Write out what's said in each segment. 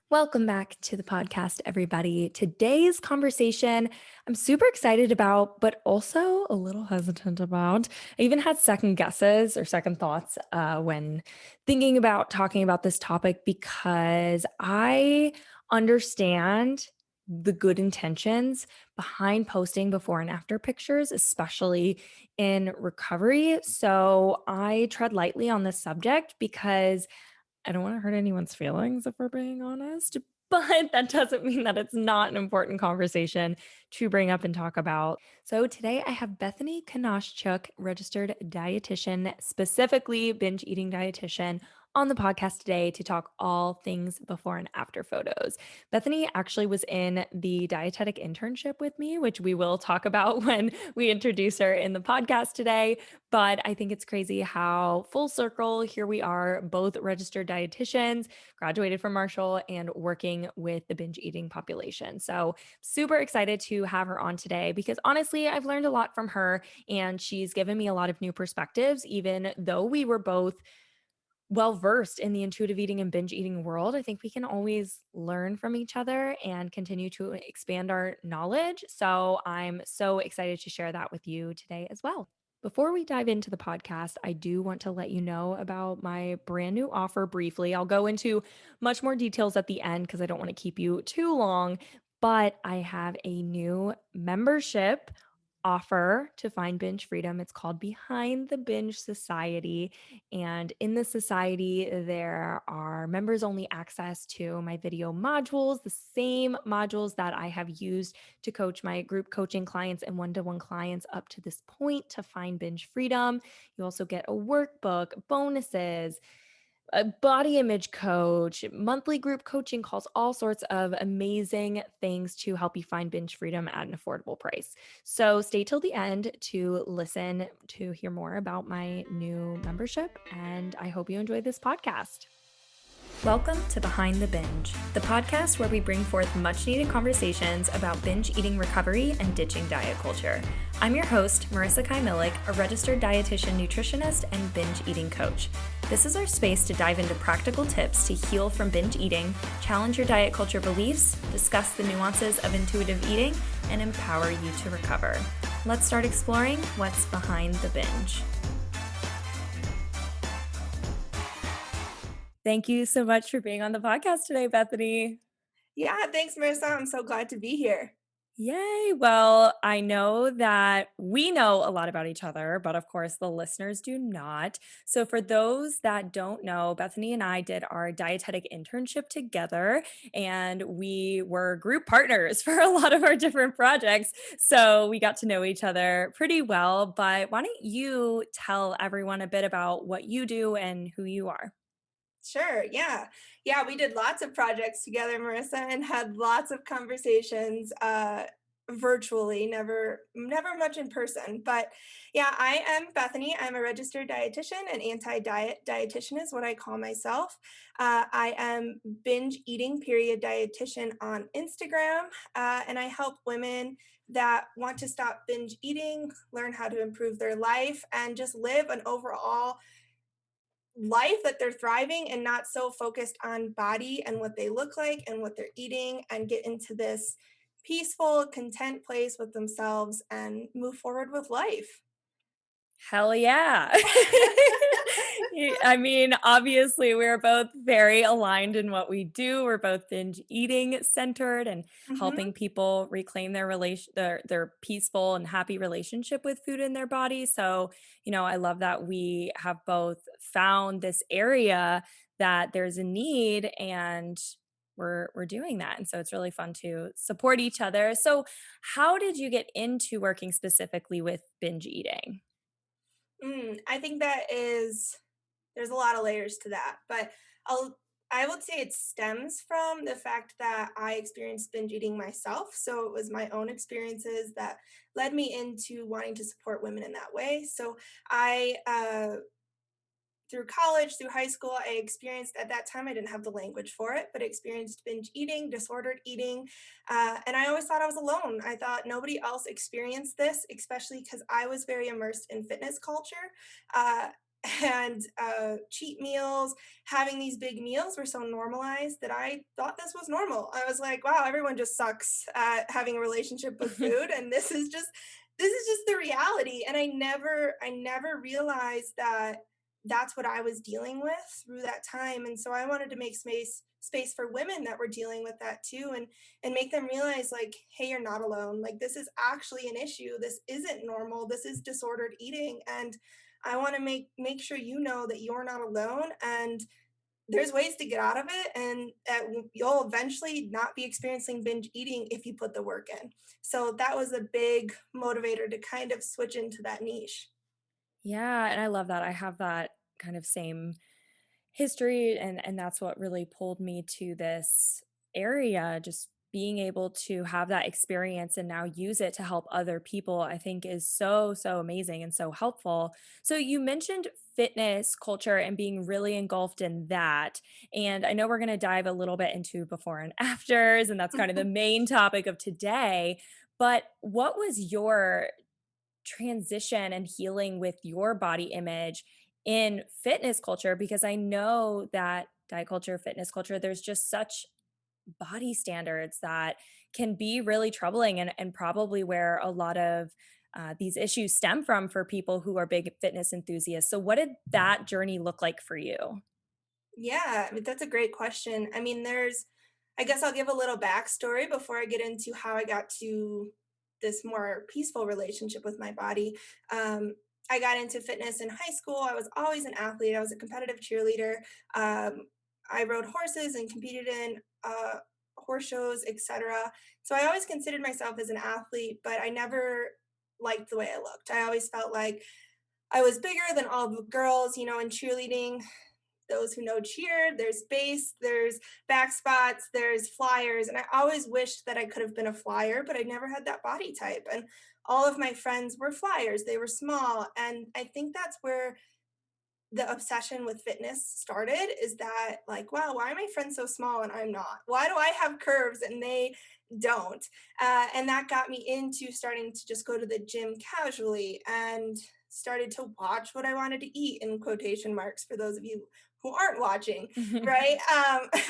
Welcome back to the podcast, everybody. Today's conversation, I'm super excited about, but also a little hesitant about. I even had second guesses or second thoughts when thinking about talking about this topic because I understand the good intentions behind posting before and after pictures, especially in recovery. So I tread lightly on this subject because I don't want to hurt anyone's feelings if we're being honest, but that doesn't mean that it's not an important conversation to bring up and talk about. So today I have Bethany Konaszczuk, registered dietitian, specifically binge eating dietitian, on the podcast today to talk all things before and after photos. Bethany actually was in the dietetic internship with me, which we will talk about when we introduce her in the podcast today. But I think it's crazy how full circle here we are, both registered dietitians, graduated from Marshall, and working with the binge eating population. So, super excited to have her on today because honestly, I've learned a lot from her and she's given me a lot of new perspectives, even though we were both well versed in the intuitive eating and binge eating world. I think we can always learn from each other and continue to expand our knowledge. So I'm so excited to share that with you today as well. Before we dive into the podcast, I do want to let you know about my brand new offer briefly. I'll go into much more details at the end because I don't want to keep you too long, but I have a new membership offer to find binge freedom. It's called Behind the Binge Society. And in the society, there are members only access to my video modules, the same modules that I have used to coach my group coaching clients and one to one clients up to this point to find binge freedom. You also get a workbook, bonuses, a body image coach, monthly group coaching calls, all sorts of amazing things to help you find binge freedom at an affordable price. So stay till the end to listen to hear more about my new membership. And I hope you enjoy this podcast. Welcome to Behind the Binge, the podcast where we bring forth much needed conversations about binge eating recovery and ditching diet culture. I'm your host, Marissa Kai-Millick, a registered dietitian, nutritionist, and binge eating coach. This is our space to dive into practical tips to heal from binge eating, challenge your diet culture beliefs, discuss the nuances of intuitive eating, and empower you to recover. Let's start exploring what's behind the binge. Thank you so much for being on the podcast today, Bethany. Yeah, thanks, Marissa. I'm so glad to be here. Yay. Well, I know that we know a lot about each other, but of course, the listeners do not. So, for those that don't know, Bethany and I did our dietetic internship together, and we were group partners for a lot of our different projects. So, we got to know each other pretty well. But why don't you tell everyone a bit about what you do and who you are? Sure, yeah. Yeah, we did lots of projects together, Marissa, and had lots of conversations virtually, never much in person. But yeah, I am Bethany. I'm a registered dietitian, an anti-diet dietitian is what I call myself. I am binge eating period dietitian on Instagram, and I help women that want to stop binge eating, learn how to improve their life, and just live an overall life that they're thriving and not so focused on body and what they look like and what they're eating, and get into this peaceful, content place with themselves and move forward with life. Hell yeah. I mean, obviously, we're both very aligned in what we do. We're both binge eating centered and Mhm. helping people reclaim their peaceful and happy relationship with food in their body. So, I love that we have both found this area that there's a need and we're doing that. And so it's really fun to support each other. So, how did you get into working specifically with binge eating? I think there's a lot of layers to that, but I'll I would say it stems from the fact that I experienced binge eating myself. So it was my own experiences that led me into wanting to support women in that way. So I through college, through high school, I experienced at that time, I didn't have the language for it, but experienced binge eating, disordered eating. And I always thought I was alone. I thought nobody else experienced this, especially because I was very immersed in fitness culture. Uh, and cheat meals, having these big meals were so normalized that I thought this was normal. I was like, wow, everyone just sucks at having a relationship with food, and this is just the reality. And I never realized that that's what I was dealing with through that time. And so I wanted to make space for women that were dealing with that too, and make them realize, like, hey, you're not alone. Like, this is actually an issue. This isn't normal. This is disordered eating. And I want to make sure you know that you're not alone, and there's ways to get out of it, and you'll eventually not be experiencing binge eating if you put the work in. So that was a big motivator to kind of switch into that niche. Yeah, and I love that. I have that kind of same history, and that's what really pulled me to this area. Just being able to have that experience and now use it to help other people, I think is so amazing and so helpful. So you mentioned fitness culture and being really engulfed in that, and I know we're going to dive a little bit into before and afters, and that's kind of the main topic of today. But what was your transition and healing with your body image in fitness culture? Because I know that diet culture, fitness culture, there's just such body standards that can be really troubling, and probably where a lot of these issues stem from for people who are big fitness enthusiasts. So, what did that journey look like for you? Yeah, I mean, that's a great question. I mean, I guess I'll give a little backstory before I get into how I got to this more peaceful relationship with my body. Um, I got into fitness in high school. I was always an athlete. I was a competitive cheerleader. Um, I rode horses and competed in horse shows, etc. So I always considered myself as an athlete, but I never liked the way I looked. I always felt like I was bigger than all the girls, in cheerleading. Those who know cheer, there's base, there's back spots, there's flyers. And I always wished that I could have been a flyer, but I never had that body type. And all of my friends were flyers, they were small. And I think that's where the obsession with fitness started, is that, like, wow, why are my friends so small and I'm not? Why do I have curves and they don't? And that got me into starting to just go to the gym casually, and started to watch what I wanted to eat, in quotation marks for those of you who aren't watching, right?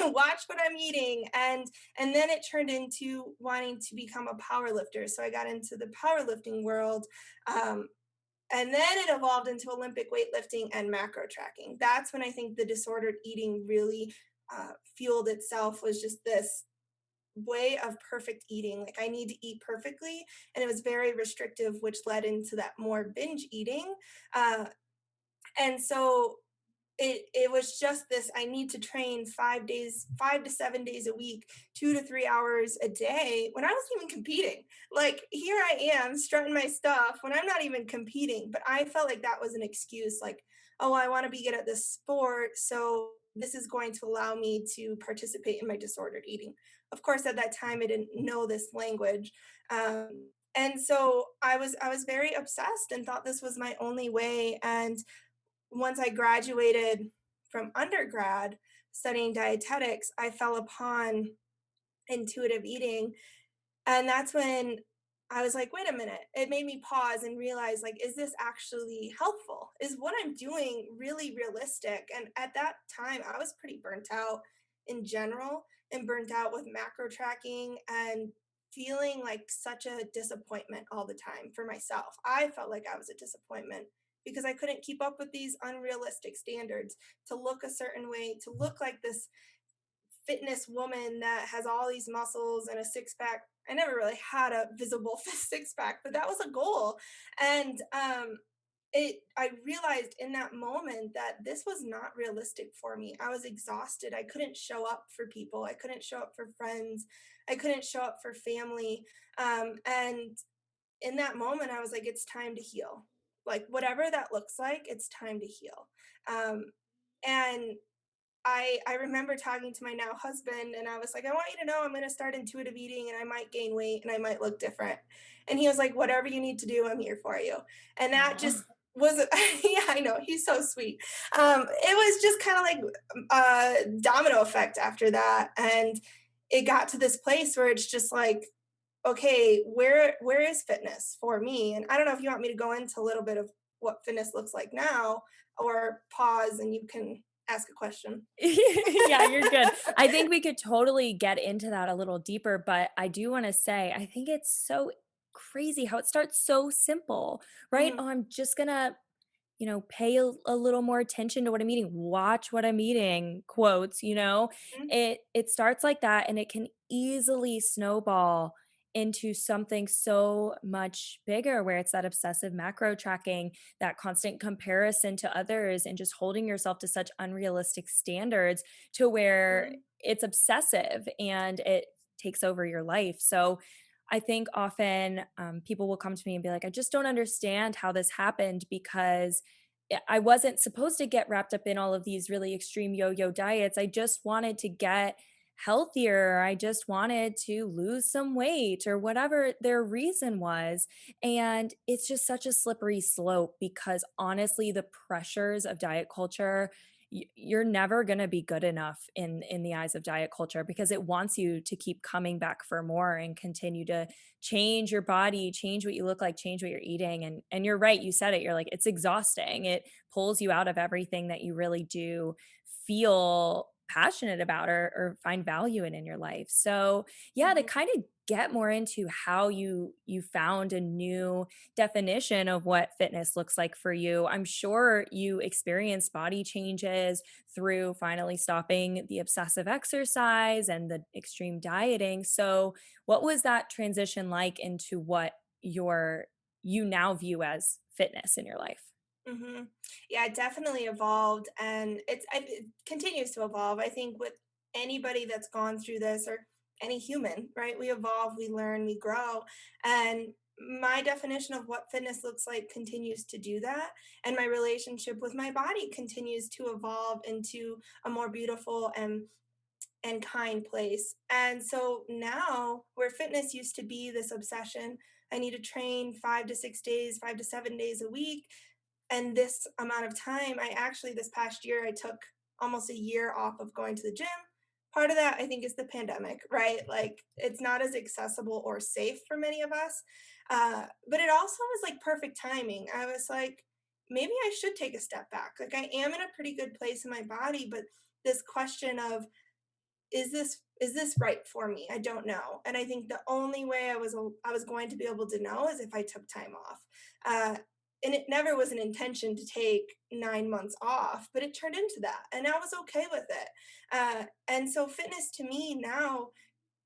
Watch what I'm eating, and then it turned into wanting to become a power lifter. So I got into the powerlifting world. Um, and then it evolved into Olympic weightlifting and macro tracking. That's when I think the disordered eating really fueled itself, was just this way of perfect eating. Like, I need to eat perfectly. And it was very restrictive, which led into that more binge eating. Uh, and so it was just this, I need to train 5 days, 5 to 7 days a week, 2 to 3 hours a day, when I wasn't even competing. Like, here I am strutting my stuff when I'm not even competing, but I felt like that was an excuse. Like, oh, I want to be good at this sport, so this is going to allow me to participate in my disordered eating. Of course, at that time I didn't know this language. And so I was very obsessed and thought this was my only way. And once I graduated from undergrad studying dietetics, I fell upon intuitive eating. And that's when I was like, wait a minute. It made me pause and realize, like, is this actually helpful? Is what I'm doing really realistic? And at that time, I was pretty burnt out in general, and burnt out with macro tracking, and feeling like such a disappointment all the time for myself. I felt like I was a disappointment because I couldn't keep up with these unrealistic standards, to look a certain way, to look like this fitness woman that has all these muscles and a six pack. I never really had a visible six pack, but that was a goal. And I realized in that moment that this was not realistic for me. I was exhausted. I couldn't show up for people. I couldn't show up for friends. I couldn't show up for family. And in that moment, I was like, it's time to heal. Like, whatever that looks like, it's time to heal. Um, and I remember talking to my now husband, and I was like, I want you to know I'm going to start intuitive eating, and I might gain weight and I might look different. And he was like, whatever you need to do, I'm here for you. And that Aw. just was, yeah, I know. He's so sweet. It was just kind of like a domino effect after that. And it got to this place where it's just like, okay, where is fitness for me? And I don't know if you want me to go into a little bit of what fitness looks like now, or pause and you can ask a question. Yeah, you're good. I think we could totally get into that a little deeper, but I do wanna say, I think it's so crazy how it starts so simple, right? Mhm, "Oh, I'm just gonna pay a little more attention to what I'm eating, watch what I'm eating, quotes, mhm, it starts like that and it can easily snowball into something so much bigger where it's that obsessive macro tracking, that constant comparison to others and just holding yourself to such unrealistic standards to where mhm, it's obsessive and it takes over your life. So I think often people will come to me and be like, I just don't understand how this happened because I wasn't supposed to get wrapped up in all of these really extreme yo yo diets. I just wanted to get healthier. I just wanted to lose some weight or whatever their reason was. And it's just such a slippery slope because honestly, the pressures of diet culture you're never going to be good enough in the eyes of diet culture because it wants you to keep coming back for more and continue to change your body, change what you look like, change what you're eating. And you're right, you said it. You're like, it's exhausting. It pulls you out of everything that you really do feel passionate about or find value in your life. So yeah, to mhm, kind of get more into how you found a new definition of what fitness looks like for you. I'm sure you experienced body changes through finally stopping the obsessive exercise and the extreme dieting. So, what was that transition like into what you now view as fitness in your life? mhm. Yeah, it definitely evolved, and it continues to evolve. I think with anybody that's gone through this, or any human, right? We evolve, we learn, we grow, and my definition of what fitness looks like continues to do that, and my relationship with my body continues to evolve into a more beautiful and kind place. And so now, where fitness used to be this obsession, I need to train 5 to 6 days, 5 to 7 days a week, and this amount of time. I actually, this past year, I took almost a year off of going to the gym. Part of that, I think, is the pandemic, right? Like, it's not as accessible or safe for many of us. But it also was like perfect timing. I was like, maybe I should take a step back. Like, I am in a pretty good place in my body, but this question of, is this right for me? I don't know. And I think the only way I was going to be able to know is if I took time off. Uh, and it never was an intention to take 9 months off, but it turned into that, and I was okay with it. And so fitness to me now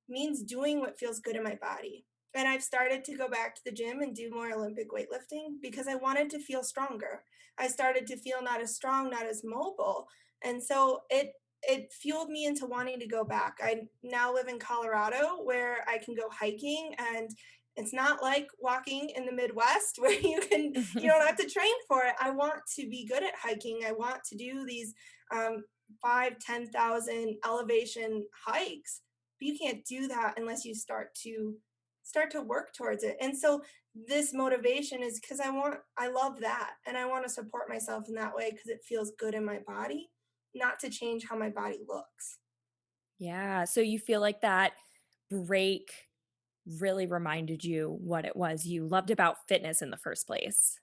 means doing what feels good in my body. And I've started to go back to the gym and do more Olympic weightlifting because I wanted to feel stronger. I started to feel not as strong, not as mobile. And so it fueled me into wanting to go back. I now live in Colorado where I can go hiking, and it's not like walking in the Midwest where you don't have to train for it. I want to be good at hiking. I want to do these 5, 10,000 elevation hikes, but you can't do that unless you start to work towards it. And so this motivation is because I love that, and I want to support myself in that way because it feels good in my body, not to change how my body looks. Yeah. So you feel like that break really reminded you what it was you loved about fitness in the first place.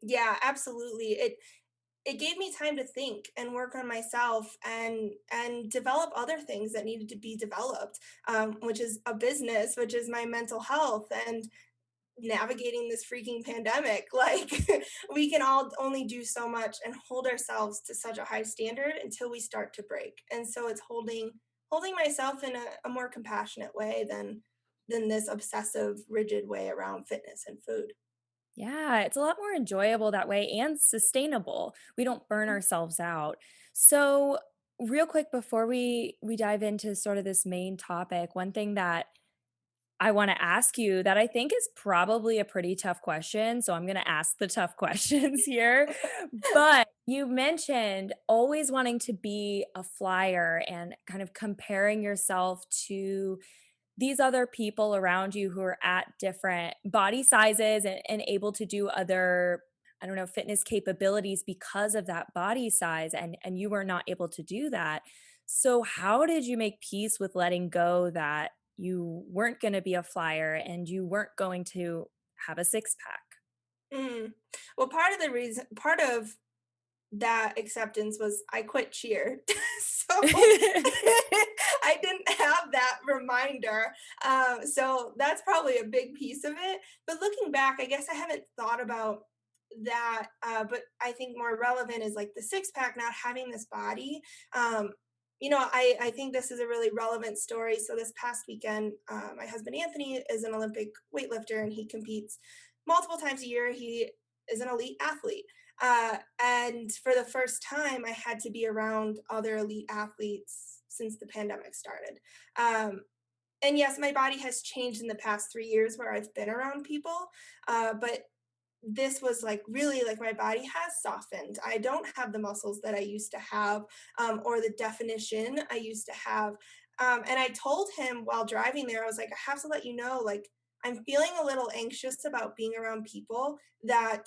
Yeah, absolutely. It gave me time to think and work on myself and develop other things that needed to be developed, which is a business, which is my mental health, and navigating this freaking pandemic. Like, we can all only do so much and hold ourselves to such a high standard until we start to break. And so it's holding myself in a more compassionate way than this obsessive, rigid way around fitness and food. Yeah, it's a lot more enjoyable that way and sustainable. We don't burn Mm, ourselves out. So, real quick before we dive into sort of this main topic, one thing that I want to ask you that I think is probably a pretty tough question, so I'm going to ask the tough questions here. But you mentioned always wanting to be a flyer and kind of comparing yourself to these other people around you who are at different body sizes and able to do other I don't know fitness capabilities because of that body size and you were not able to do that. So how did you make peace with letting go that you weren't going to be a flyer and you weren't going to have a six pack? Mm. Well, part of that acceptance was I quit cheer. So I didn't have that reminder. So that's probably a big piece of it. But looking back, I guess I haven't thought about that. But I think more relevant is like the six pack, not having this body. Um, I think this is a really relevant story. So this past weekend, my husband Anthony is an Olympic weightlifter and he competes multiple times a year. He is an elite athlete. And for the first time, I had to be around other elite athletes since the pandemic started. Um, and yes, my body has changed in the past 3 years where I've been around people, but this was like really like my body has softened. I don't have the muscles that I used to have, or the definition I used to have. And I told him while driving there, I was like, I have to let you know, like, I'm feeling a little anxious about being around people that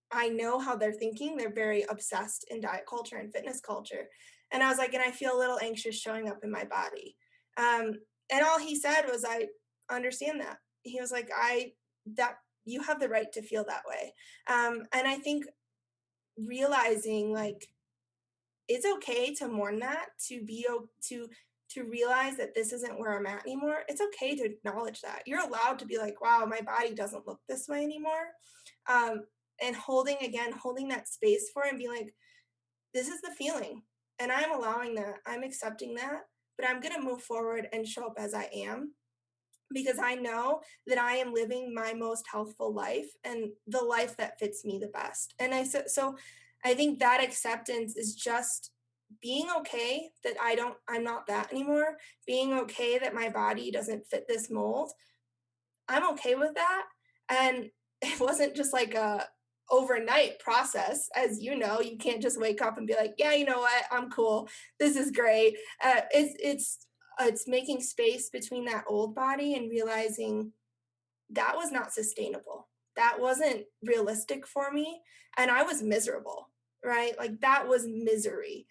I know how they're thinking. They're very obsessed in diet culture and fitness culture. And I was like, and I feel a little anxious showing up in my body. And all he said was, I understand that. He was like, that you have the right to feel that way. And I think realizing like it's okay to mourn that, to realize that this isn't where I'm at anymore. It's okay to acknowledge that. You're allowed to be like, wow, my body doesn't look this way anymore. And holding that space for it and being like, this is the feeling. And I'm allowing that. I'm accepting that. But I'm gonna move forward and show up as I am because I know that I am living my most healthful life and the life that fits me the best. And so I think that acceptance is just being okay that I'm not that anymore, being okay that my body doesn't fit this mold. I'm okay with that. And it wasn't just like a overnight process. As you know, you can't just wake up and be like, yeah, you know what, I'm cool. This is great. It's making space between that old body and realizing that was not sustainable. That wasn't realistic for me. And I was miserable, right? Like that was misery.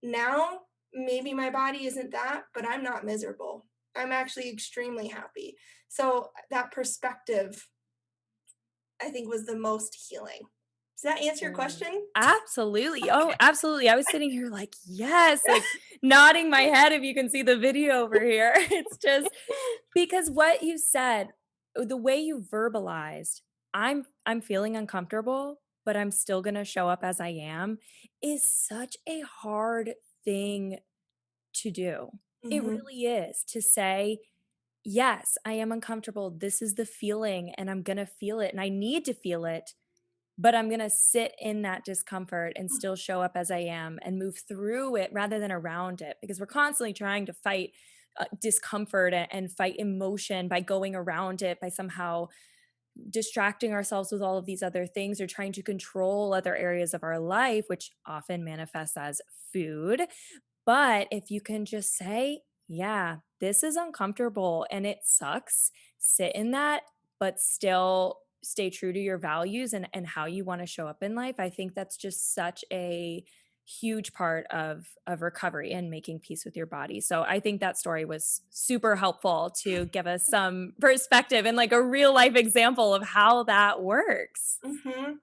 Now, maybe my body isn't that, but I'm not miserable. I'm actually extremely happy. So that perspective, I think, was the most healing. Does that answer your Mm. question? Absolutely. Oh, Okay. absolutely. I was sitting here like, yes, like nodding my head if you can see the video over here. It's just because what you said, the way you verbalized, I'm feeling uncomfortable, but I'm still going to show up as I am is such a hard thing to do. It Mhm. really is to say, yes, I am uncomfortable. This is the feeling and I'm going to feel it and I need to feel it, but I'm gonna sit in that discomfort and still show up as I am and move through it rather than around it because we're constantly trying to fight discomfort and fight emotion by going around it, by somehow distracting ourselves with all of these other things or trying to control other areas of our life, which often manifests as food. But if you can just say, yeah, this is uncomfortable and it sucks, sit in that, but still stay true to your values and how you want to show up in life. I think that's just such a huge part of recovery and making peace with your body. So I think that story was super helpful to give us some perspective and like a real life example of how that works. Mhm.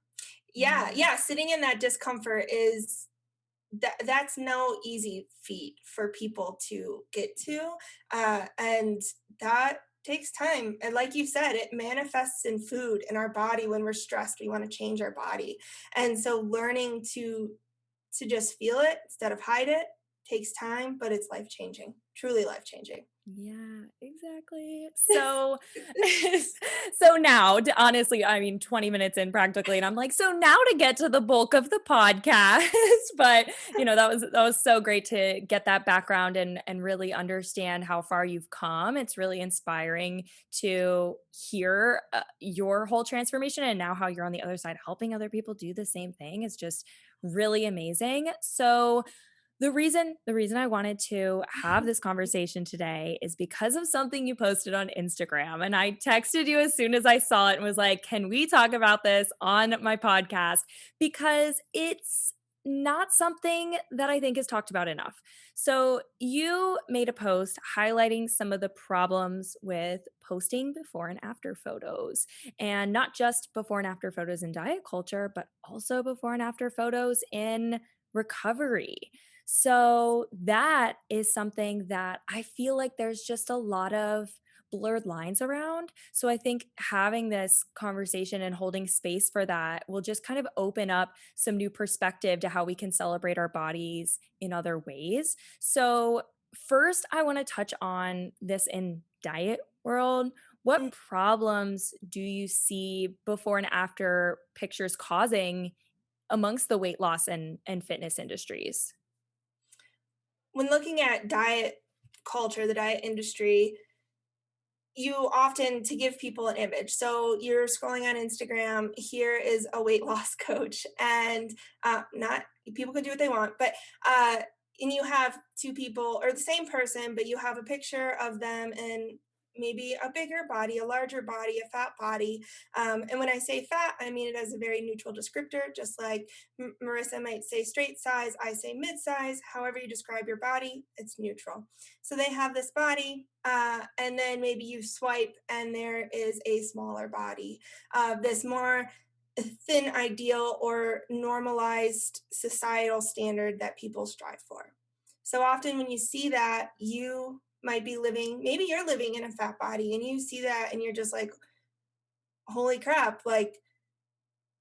Yeah, Yeah. yeah, sitting in that discomfort is that's no easy feat for people to get to, and that takes time. And like you said, it manifests in food in our body. When we're stressed, we want to change our body, and so learning to just feel it instead of hide it takes time, but it's life changing, truly life changing. Yeah, exactly. So so now, honestly, I mean 20 minutes in practically and I'm like, so now to get to the bulk of the podcast. But, that was so great to get that background and really understand how far you've come. It's really inspiring to hear your whole transformation and now how you're on the other side helping other people do the same thing is just really amazing. So, the reason I wanted to have this conversation today is because of something you posted on Instagram, and I texted you as soon as I saw it and was like, "Can we talk about this on my podcast?" Because it's not something that I think is talked about enough. So, you made a post highlighting some of the problems with posting before and after photos, and not just before and after photos in diet culture, but also before and after photos in recovery. So, that is something that I feel like there's just a lot of blurred lines around. So I think having this conversation and holding space for that will just kind of open up some new perspective to how we can celebrate our bodies in other ways. So first I want to touch on this in diet world. Mm. What problems do you see before and after pictures causing amongst the weight loss and fitness industries? When looking at diet culture, the diet industry, you often to give people an image. So you're scrolling on Instagram, here is a weight loss coach, and not people can do what they want, but and you have two people or the same person, but you have a picture of them in maybe a bigger body, a larger body, a fat body. And when I say fat, I mean it as a very neutral descriptor, just like Marissa might say straight size, I say mid size. However you describe your body, it's neutral. So they have this body, and then maybe you swipe, and there is a smaller body, this more thin ideal or normalized societal standard that people strive for. So often, when you see that, you might be living, maybe you're living in a fat body, and you see that, and you're just like, holy crap, like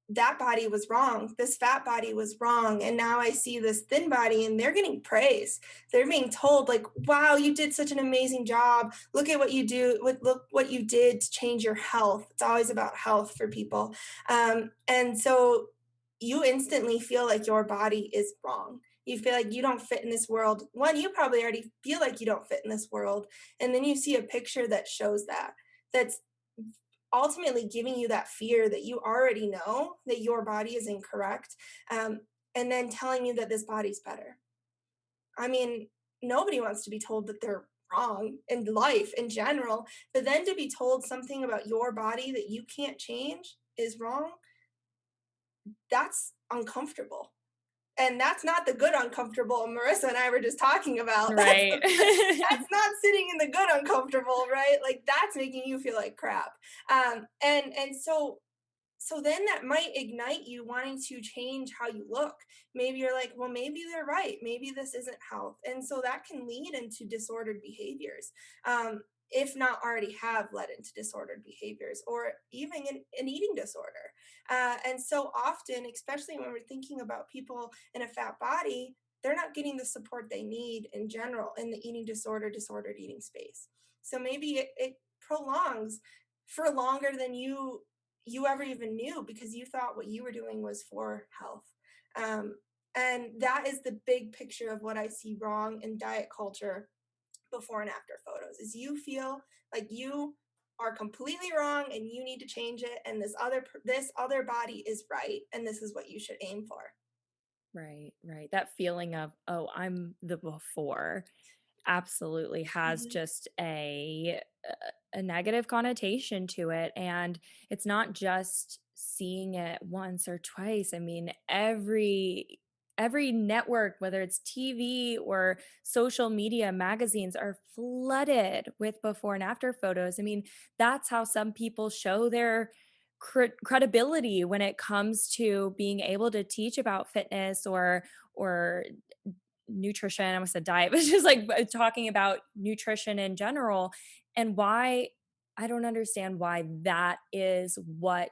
that body was wrong. This fat body was wrong. And now I see this thin body and they're getting praise. They're being told, like, wow, you did such an amazing job. Look at what you do. Look what you did to change your health. It's always about health for people. And so you instantly feel like your body is wrong. You feel like you don't fit in this world. One, you probably already feel like you don't fit in this world. And then you see a picture that shows that. That's ultimately giving you that fear that you already know that your body is incorrect, um, and then telling you that this body's better. I mean, nobody wants to be told that they're wrong in life in general, but then to be told something about your body that you can't change is wrong, that's uncomfortable. And that's not the good uncomfortable Marissa and I were just talking about. Right. That's not sitting in the good uncomfortable, right? Like that's making you feel like crap. And so then that might ignite you wanting to change how you look. Maybe you're like, well, maybe they're right. Maybe this isn't health. And so that can lead into disordered behaviors, if not already have led into disordered behaviors or even an eating disorder. And so often, especially when we're thinking about people in a fat body, they're not getting the support they need in general in the eating disorder, disordered eating space. So maybe it prolongs for longer than you ever even knew because you thought what you were doing was for health. Um, and that is the big picture of what I see wrong in diet culture before and after photos is you feel like you are completely wrong and you need to change it and this other body is right and this is what you should aim for. Right, right. That feeling of, "Oh, I'm the before." Absolutely has Mhm. just a negative connotation to it, and it's not just seeing it once or twice. I mean, every network, whether it's TV or social media, magazines are flooded with before and after photos. I mean, that's how some people show their credibility when it comes to being able to teach about fitness or nutrition. I almost said diet, but just like talking about nutrition in general and why I don't understand why that is what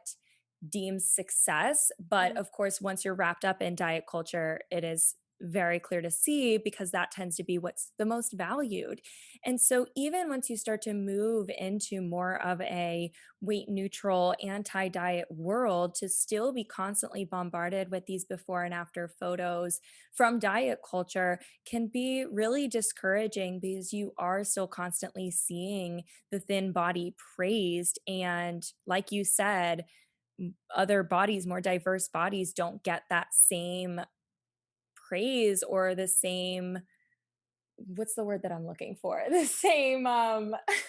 deems success. But Mhm. of course, once you're wrapped up in diet culture, it is very clear to see because that tends to be what's the most valued. And so, even once you start to move into more of a weight neutral, anti diet world, to still be constantly bombarded with these before and after photos from diet culture can be really discouraging because you are still constantly seeing the thin body praised. And like you said, other bodies, more diverse bodies, don't get that same praise or the same what's the word that I'm looking for? The same,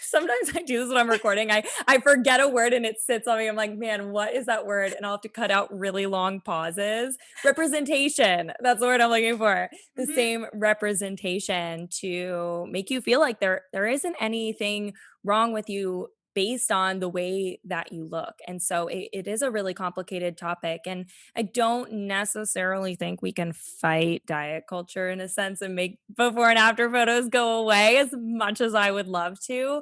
sometimes I do this when I'm recording. I forget a word and it sits on me. I'm like, man, what is that word? And I'll have to cut out really long pauses. Representation. That's the word I'm looking for. The Mhm. same representation to make you feel like there isn't anything wrong with you based on the way that you look. And so it is a really complicated topic. And I don't necessarily think we can fight diet culture in a sense and make before and after photos go away as much as I would love to.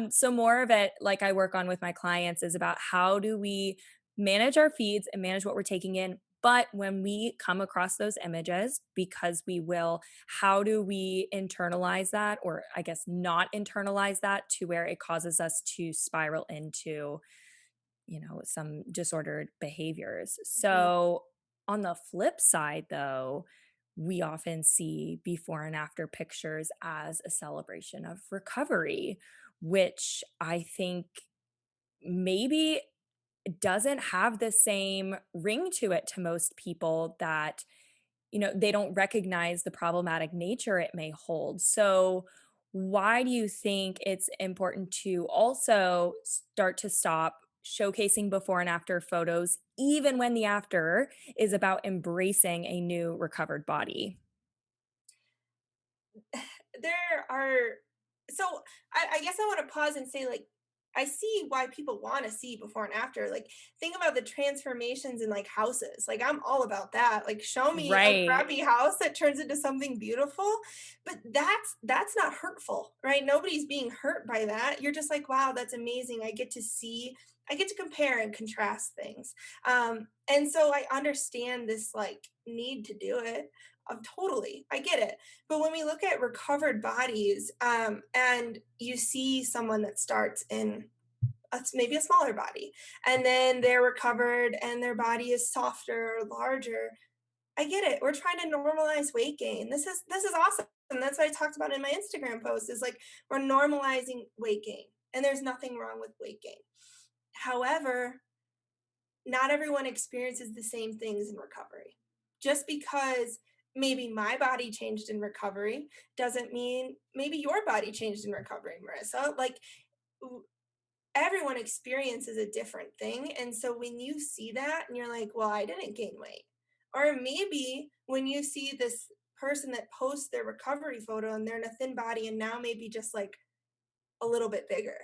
So more of it, like I work on with my clients, is about how do we manage our feeds and manage what we're taking in. But when we come across those images, because we will, how do we internalize that, or I guess not internalize that to where it causes us to spiral into some disordered behaviors. Mhm. So, on the flip side, though, we often see before and after pictures as a celebration of recovery, which I think maybe doesn't have the same ring to it to most people that they don't recognize the problematic nature it may hold. So, why do you think it's important to also start to stop showcasing before and after photos, even when the after is about embracing a new recovered body? There are so I guess I want to pause and say, like, I see why people want to see before and after. Like, think about the transformations in like houses. Like, I'm all about that. Like, show me a Right. crappy house that turns into something beautiful, but that's not hurtful, right? Nobody's being hurt by that. You're just like, wow, that's amazing. I get to compare and contrast things. And so I understand this like need to do it. Totally, I get it. But when we look at recovered bodies, and you see someone that starts in maybe a smaller body, and then they're recovered and their body is softer or larger, I get it. We're trying to normalize weight gain. This is awesome. And that's what I talked about in my Instagram post is like we're normalizing weight gain, and there's nothing wrong with weight gain. However, not everyone experiences the same things in recovery. Just because maybe my body changed in recovery doesn't mean maybe your body changed in recovery, Marissa. Like everyone experiences a different thing. And so when you see that and you're like, well, I didn't gain weight. Or maybe when you see this person that posts their recovery photo and they're in a thin body and now maybe just like a little bit bigger.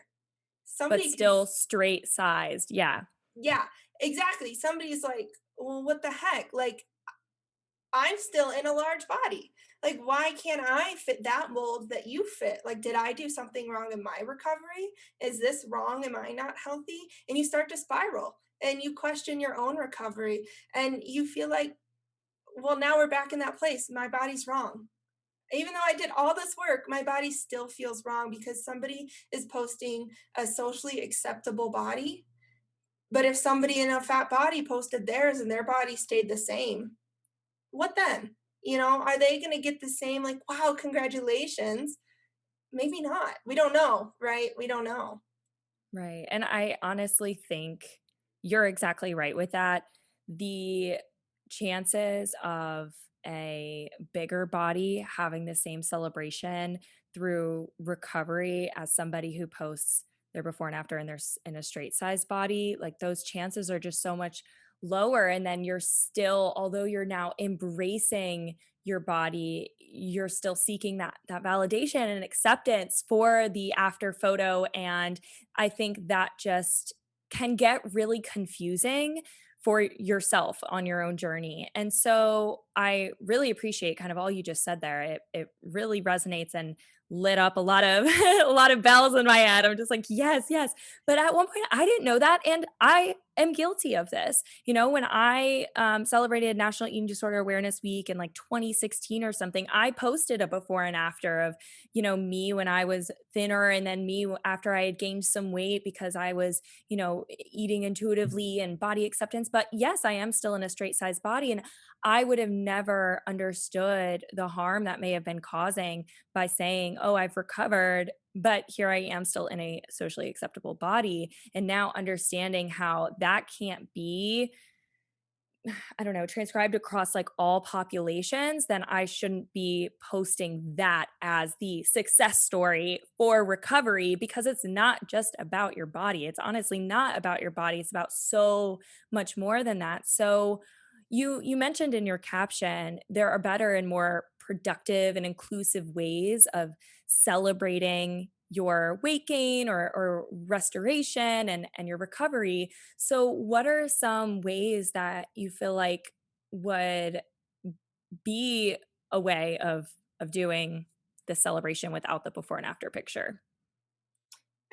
But Somebody can still straight sized. Yeah. Yeah, exactly. Somebody's like, "Well, what the heck? Like, I'm still in a large body. Like, why can't I fit that mold that you fit? Like, did I do something wrong in my recovery? Is this wrong? Am I not healthy?" And you start to spiral and you question your own recovery and you feel like, well, now we're back in that place. My body's wrong. Even though I did all this work, my body still feels wrong because somebody is posting a socially acceptable body, but if somebody in a fat body posted theirs and their body stayed the same, what then? Are they going to get the same, like, wow, congratulations? Maybe not. We don't know, right? We don't know. Right. And I honestly think you're exactly right with that. The chances of a bigger body having the same celebration through recovery as somebody who posts their before and after in in a straight size body, like those chances are just so much lower. And then you're still, although you're now embracing your body, you're still seeking that validation and acceptance for the after photo. And I think that just can get really confusing for yourself on your own journey. And so I really appreciate kind of all you just said there. It really resonates and lit up a lot of a lot of bells in my head. I'm just like, yes, yes. But at one point I didn't know that and I am guilty of this. When I celebrated National Eating Disorder Awareness Week in like 2016 or something, I posted a before and after of me when I was thinner and then me after I had gained some weight because I was, eating intuitively and body acceptance. But yes, I am still in a straight size body. And I would have never understood the harm that may have been causing by saying, oh, I've recovered, but here I am still in a socially acceptable body. And now understanding how that can't be I don't know, transcribed across like all populations, then I shouldn't be posting that as the success story for recovery because it's not just about your body. It's honestly not about your body. It's about so much more than that. So you mentioned in your caption there are better and more productive and inclusive ways of celebrating your weight gain or restoration and your recovery. So, what are some ways that you feel like would be a way of doing the celebration without the before and after picture?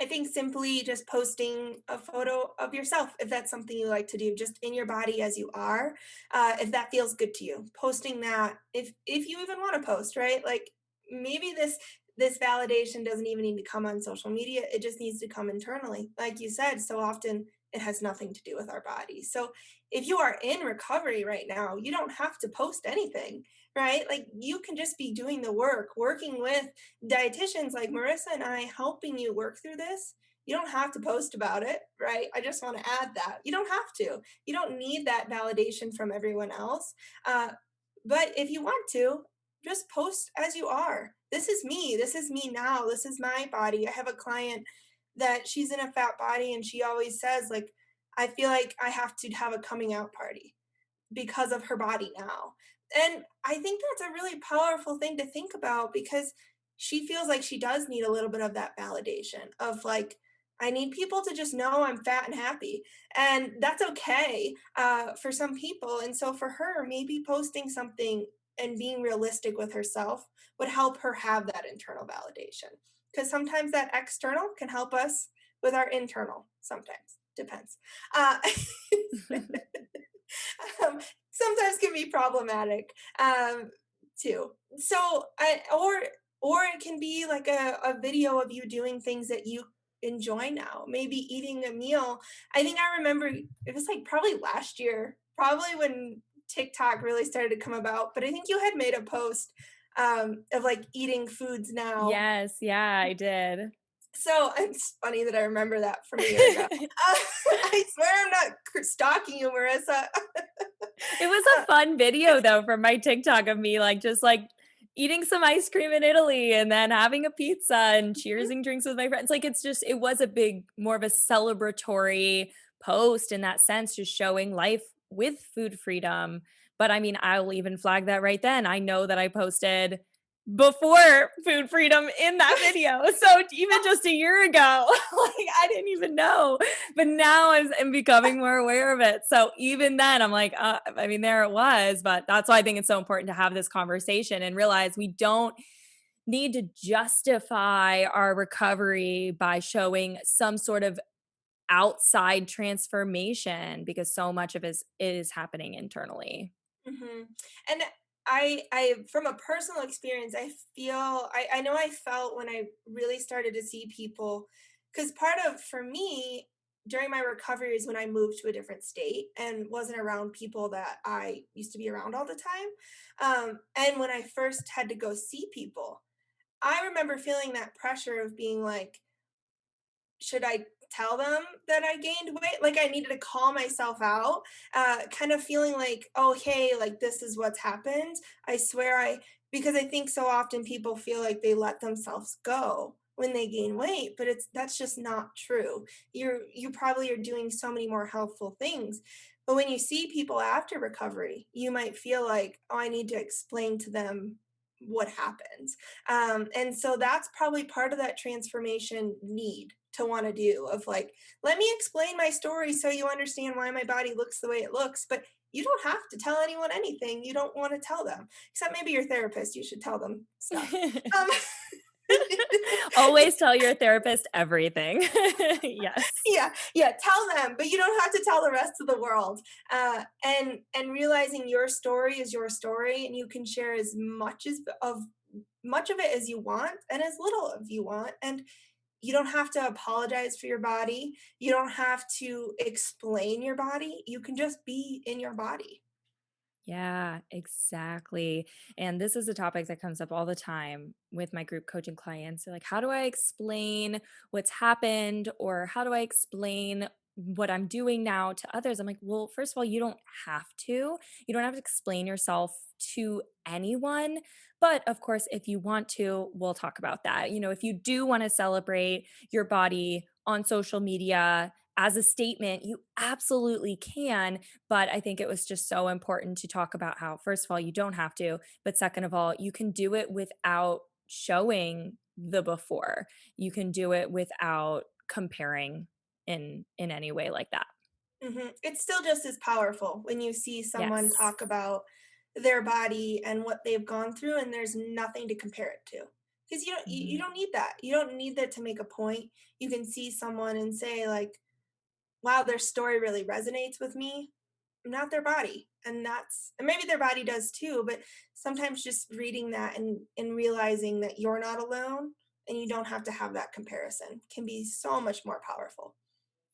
I think simply just posting a photo of yourself, if that's something you like to do, just in your body as you are, if that feels good to you. Posting that, if you even want to post, right? Like maybe this validation doesn't even need to come on social media. It just needs to come internally. Like you said, so often it has nothing to do with our bodies. So if you are in recovery right now, you don't have to post anything, right? Like you can just be doing the work, working with dietitians like Marissa and I helping you work through this. You don't have to post about it, right? I just want to add that. You don't have to. You don't need that validation from everyone else. Uh, but if you want to, just post as you are. This is me. This is me now. This is my body. I have a client that she's in a fat body and she always says, like, I feel like I have to have a coming out party because of her body now. And I think that's a really powerful thing to think about because she feels like she does need a little bit of that validation of like, I need people to just know I'm fat and happy. And that's okay for some people. And so for her, maybe posting something and being realistic with herself would help her have that internal validation. Because sometimes that external can help us with our internal, sometimes, depends. Uh, um, sometimes can be problematic too. So or it can be like a video of you doing things that you enjoy now. Maybe eating a meal. I think I remember it was like probably last year, probably when TikTok really started to come about. But I think you had made a post of like eating foods now. Yes, yeah, I did. So it's funny that I remember that from a year ago. I swear I'm not stalking you, Marissa. It was a fun video though from my TikTok of me like just like eating some ice cream in Italy and then having a pizza and cheersing drinks with my friends. Like it's just it was a big more of a celebratory post in that sense, just showing life with food freedom. But I mean, I'll even flag that right then. I know that I posted before food freedom in that video. So even just a year ago, like I didn't even know, but now I'm becoming more aware of it. So even then, I'm like, I mean, there it was. But that's why I think it's so important to have this conversation and realize we don't need to justify our recovery by showing some sort of outside transformation because so much of it is happening internally. Mhm. And I from a personal experience, I feel I know I felt when I really started to see people because part of for me during my recovery is when I moved to a different state and wasn't around people that I used to be around all the time. And when I first had to go see people, I remember feeling that pressure of being like, should I tell them that I gained weight? Like I needed to call myself out, kind of feeling like, oh, hey, like this is what's happened. I swear because I think so often people feel like they let themselves go when they gain weight, but that's just not true. You probably are doing so many more healthful things. But when you see people after recovery, you might feel like, oh, I need to explain to them what happens. And so that's probably part of that transformation need to want to do of like, let me explain my story so you understand why my body looks the way it looks. But you don't have to tell anyone anything you don't want to tell them, except maybe your therapist, you should tell them stuff. Um, Always tell your therapist everything. Yes. yeah, yeah, tell them, but you don't have to tell the rest of the world. And realizing your story is your story, and you can share as much of it as you want and as little of you want. And you don't have to apologize for your body. You don't have to explain your body. You can just be in your body. Yeah, exactly. And this is a topic that comes up all the time with my group coaching clients. They're like, how do I explain what's happened? Or how do I explain what I'm doing now to others, I'm like, well, first of all, you don't have to. You don't have to explain yourself to anyone. But of course, if you want to, we'll talk about that. If you do want to celebrate your body on social media as a statement, you absolutely can. But I think it was just so important to talk about how, first of all, you don't have to. But second of all, you can do it without showing the before. You can do it without comparing in any way like that. It's still just as powerful when you see someone Yes. talk about their body and what they've gone through, and there's nothing to compare it to. Because you Mhm. don't need that. You don't need that to make a point. You can see someone and say like, "Wow, their story really resonates with me." Not their body, and maybe their body does too. But sometimes just reading that and realizing that you're not alone and you don't have to have that comparison can be so much more powerful.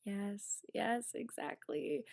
Yes, yes, exactly.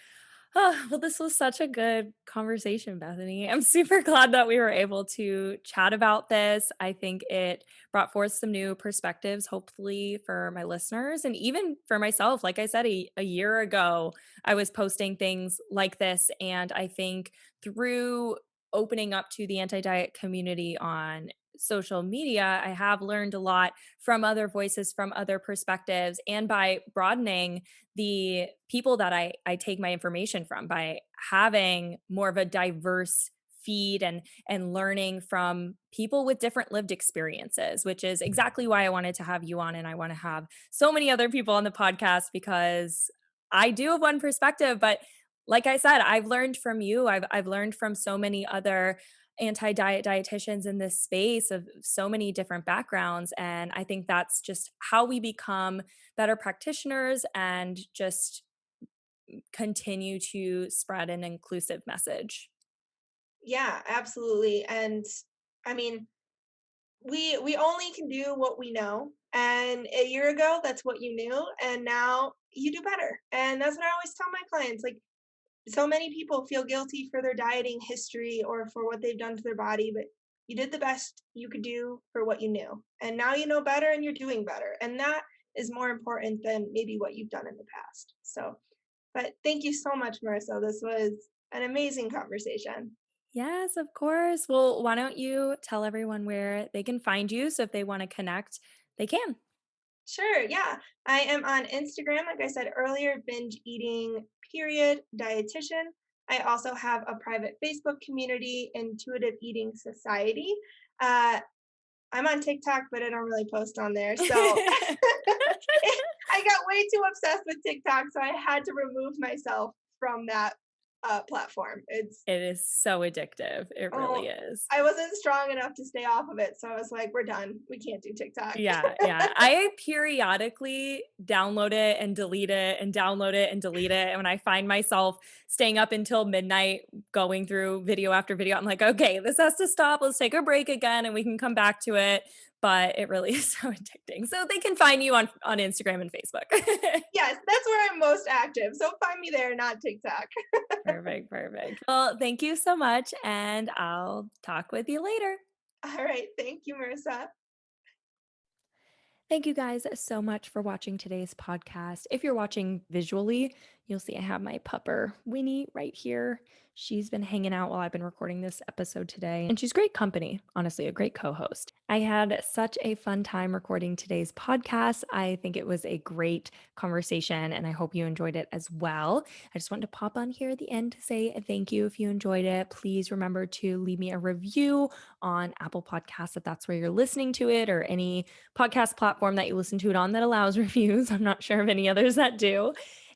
Oh, well, this was such a good conversation, Bethany. I'm super glad that we were able to chat about this. I think it brought forth some new perspectives, hopefully, for my listeners and even for myself. Like I said, a year ago, I was posting things like this. And I think through opening up to the anti diet community on social media, I have learned a lot from other voices, from other perspectives, and by broadening the people that I take my information from, by having more of a diverse feed and learning from people with different lived experiences, which is exactly why I wanted to have you on, and I want to have so many other people on the podcast because I do have one perspective, but like I said, I've learned from you. I've learned from so many other anti-diet dietitians in this space of so many different backgrounds, and I think that's just how we become better practitioners and just continue to spread an inclusive message. Yeah, absolutely. And I mean, we only can do what we know. And a year ago, that's what you knew, and now you do better. And that's what I always tell my clients. Like, so many people feel guilty for their dieting history or for what they've done to their body, but you did the best you could do for what you knew. And now you know better and you're doing better. And that is more important than maybe what you've done in the past. So, but thank you so much, Marissa. This was an amazing conversation. Yes, of course. Well, why don't you tell everyone where they can find you so if they want to connect, they can. Sure, yeah. I am on Instagram, like I said earlier, binge eating period dietitian. I also have a private Facebook community, Intuitive Eating Society. Uh, I'm on TikTok, but I don't really post on there. So I got way too obsessed with TikTok, so I had to remove myself from that platform. It's It is so addictive. It oh, really is. I wasn't strong enough to stay off of it, so I was like, "We're done. We can't do TikTok." Yeah, yeah. I periodically download it and delete it and download it and delete it. And when I find myself staying up until midnight going through video after video, I'm like, okay, this has to stop. Let's take a break again and we can come back to it. But it really is so addicting. So they can find you on Instagram and Facebook. Yes, that's where I'm most active. So find me there, not TikTok. Perfect, perfect. Well, thank you so much. And I'll talk with you later. All right. Thank you, Marissa. Thank you guys so much for watching today's podcast. If you're watching visually, you'll see I have my pupper Winnie right here. She's been hanging out while I've been recording this episode today, and she's great company, honestly, a great co host. I had such a fun time recording today's podcast. I think it was a great conversation, and I hope you enjoyed it as well. I just wanted to pop on here at the end to say thank you if you enjoyed it. Please remember to leave me a review on Apple Podcasts if that's where you're listening to it, or any podcast platform that you listen to it on that allows reviews. I'm not sure of any others that do.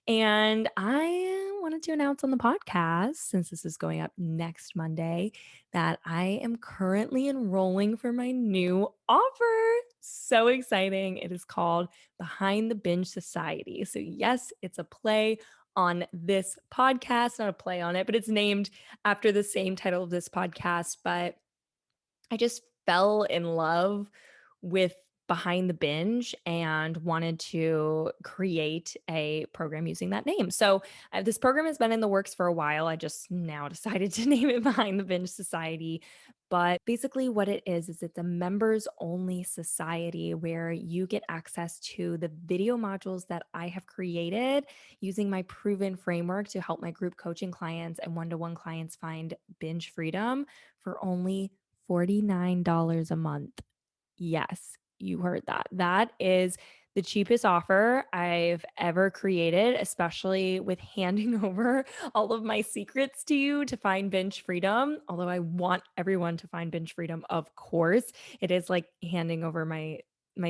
And I wanted to announce on the podcast, since this is going up next Monday, that I am currently enrolling for my new offer. So exciting. It is called Behind the Binge Society. So, yes, it's a play on this podcast, not a play on it, but it's named after the same title of this podcast. But I just fell in love with behind the binge and wanted to create a program using that name. So this program has been in the works for a while. I just now decided to name it Behind the Binge Society. But basically, what it is it's a members only society where you get access to the video modules that I have created using my proven framework to help my group coaching clients and one to one clients find binge freedom for only $49 a month. Yes, you heard that. That is the cheapest offer I've ever created, especially with handing over all of my secrets to you to find binge freedom. Although I want everyone to find binge freedom, of course, it is like handing over my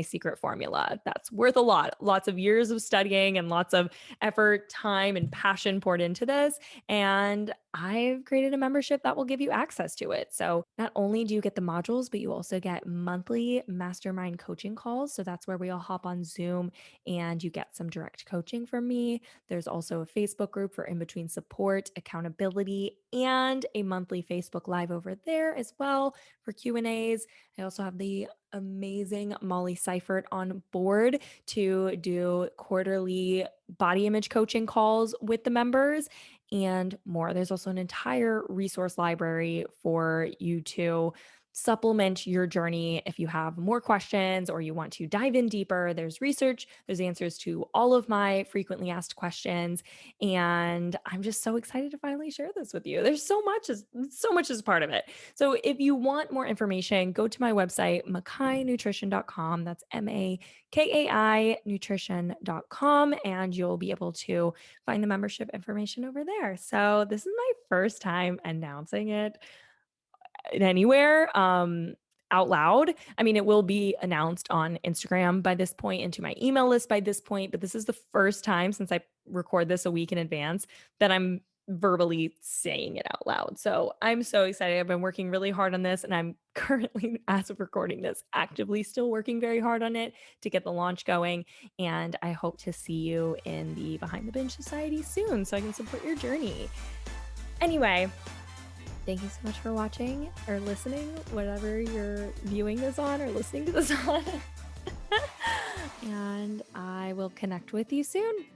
secret formula. That's worth a lot. Lots of years of studying and lots of effort, time, and passion poured into this. And I've created a membership that will give you access to it. So not only do you get the modules, but you also get monthly mastermind coaching calls. So that's where we all hop on Zoom and you get some direct coaching from me. There's also a Facebook group for in-between support, accountability, and a monthly Facebook Live over there as well for Q&As. I also have the amazing Molly Seifert on board to do quarterly body image coaching calls with the members and more. There's also an entire resource library for you to supplement your journey if you have more questions or you want to dive in deeper. There's research, there's answers to all of my frequently asked questions, and I'm just so excited to finally share this with you. There's so much as part of it. So if you want more information, go to my website makainutrition.com. That's MAKAI nutrition.com, and you'll be able to find the membership information over there. So this is my first time announcing it anywhere out loud. I mean, it will be announced on Instagram by this point, into my email list by this point, but this is the first time since I record this a week in advance that I'm verbally saying it out loud. So I'm so excited. I've been working really hard on this, and I'm currently, as of recording this, actively still working very hard on it to get the launch going. And I hope to see you in the Behind the Binge Society soon so I can support your journey. Anyway, thank you so much for watching or listening, whatever you're viewing this on or listening to this on. And I will connect with you soon.